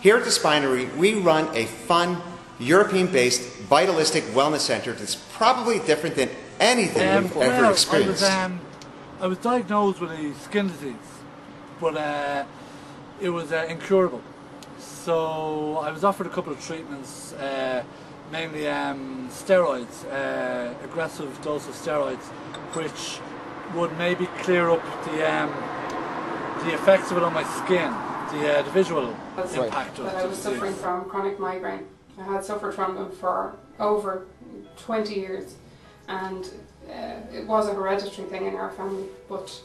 Here at the Spinery, we run a fun, European-based vitalistic wellness center that's probably different than anything we've ever experienced. I was diagnosed with a skin disease, but it was incurable. So I was offered a couple of treatments, mainly steroids, aggressive dose of steroids, which would maybe clear up the effects of it on my skin, the visual impact of it. I was suffering from chronic migraine. I had suffered from them for over 20 years, and it was a hereditary thing in our family, but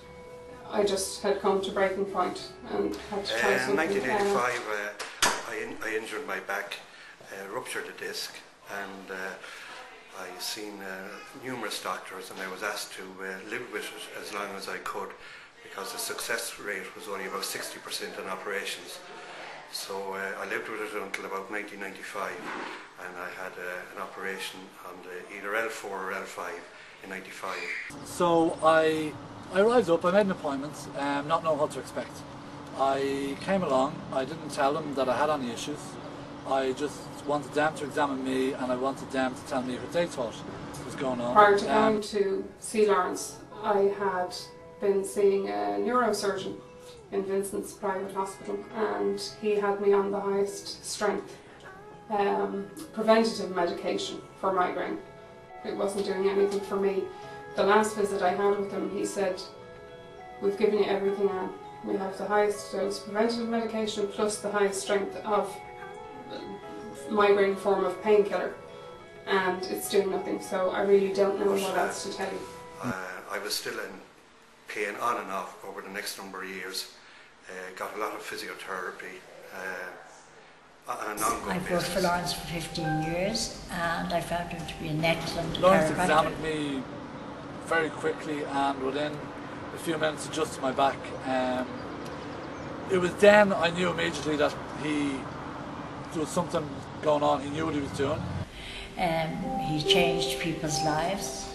I just had come to breaking point and had to try something. In 1985 I injured my back, ruptured a disc, and I seen numerous doctors, and I was asked to live with it as long as I could, because the success rate was only about 60% in operations. So I lived with it until about 1995, and I had an operation on either L4 or L5 in 95. So I arrived up, I made an appointment, not knowing what to expect. I came along, I didn't tell them that I had any issues. I just wanted them to examine me, and I wanted them to tell me what they thought was going on. Prior to going to see Lawrence, I had been seeing a neurosurgeon in Vincent's private hospital, and he had me on the highest strength preventative medication for migraine. It wasn't doing anything for me. The last visit I had with him, he said, "We've given you everything on. We have the highest dose preventative medication plus the highest strength of migraine form of painkiller, and it's doing nothing, so I really don't know what else to tell you." I was still in pain on and off over the next number of years. Got a lot of physiotherapy on an ongoing I've worked for Lawrence for 15 years, and I found him to be an excellent Lawrence chiropractor. examined me very quickly, and within a few minutes adjusted my back. It was then I knew immediately that there was something going on. He knew what he was doing. He changed people's lives.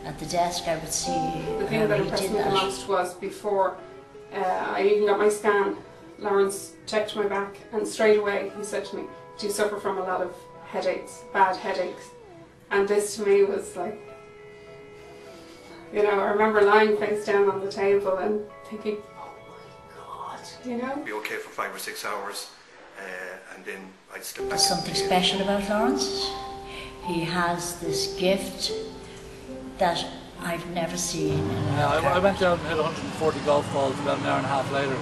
At the desk I would see the thing that impressed me the most was before I even got my scan, Lawrence checked my back, and straight away he said to me, "Do you suffer from a lot of headaches, bad headaches?" And this to me was like, you know, I remember lying face down on the table and thinking, oh my God, you know? Be okay for 5 or 6 hours, and then I'd slip back. There's something special about Lawrence. He has this gift that I've never seen. I went down and hit 140 golf balls about an hour and a half later.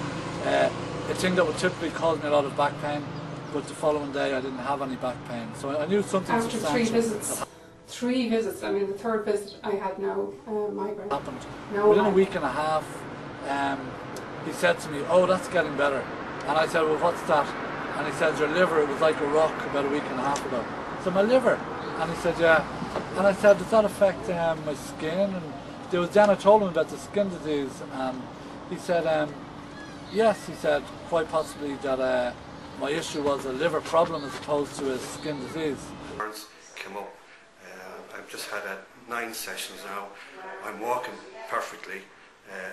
A thing that would typically cause me a lot of back pain, but the following day I didn't have any back pain. So I knew something after substantial. Three visits, I mean the third visit I had no migraine. Happened. No Within migraine. a week and a half, he said to me, "Oh, that's getting better." And I said, "Well, what's that?" And he said, "Your liver, it was like a rock about a week and a half ago." So my liver. And he said, "Yeah." And I said, "Does that affect my skin?" And there was then I told him about the skin disease, and he said, "Yes," he said, "quite possibly that my issue was a liver problem as opposed to a skin disease." Came up. I've just had 9 sessions now. I'm walking perfectly.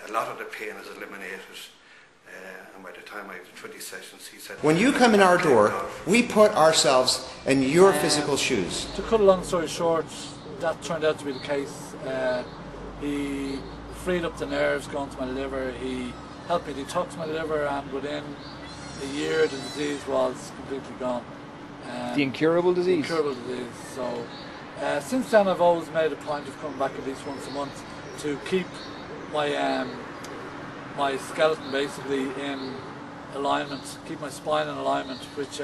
A lot of the pain is eliminated. And by the time I have 20 sessions, he said... When you come in our door, we put ourselves in your physical shoes. To cut a long story short, that turned out to be the case. He freed up the nerves going to my liver. He helped me detox my liver, and within a year the disease was completely gone. The incurable disease? The incurable disease. So since then I've always made a point of coming back at least once a month to keep my my skeleton basically in alignment, keep my spine in alignment, which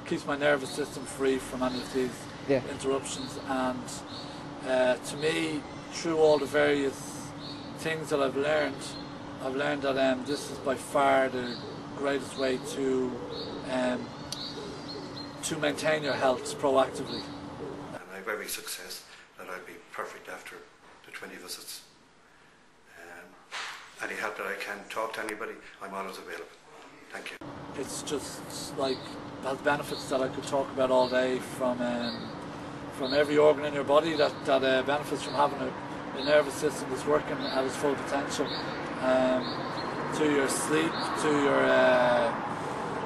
keeps my nervous system free from any of these interruptions. And to me, through all the various things that I've learned that this is by far the greatest way to maintain your health proactively. And I have every success that I'll be perfect after the 20 visits. Any help that I can, talk to anybody, I'm always available. Thank you. It's just like has benefits that I could talk about all day, from every organ in your body that benefits from having a nervous system that's working at its full potential, to your sleep, to your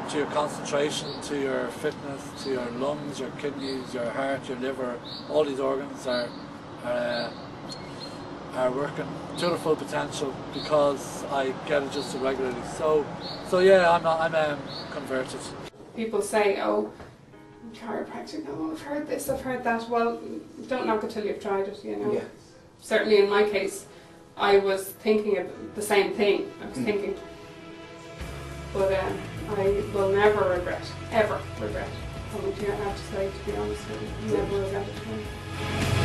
to your concentration, to your fitness, to your lungs, your kidneys, your heart, your liver. All these organs are working to their full potential because I get adjusted regularly. So yeah, I'm converted. People say, oh, chiropractic, oh, I've heard this, I've heard that. Well, don't knock it till you've tried it, you know. Yeah. Certainly in my case, I was thinking of the same thing. I was thinking, but I will never regret, ever regret coming to you. I have to say, to be honest with you, never regret it.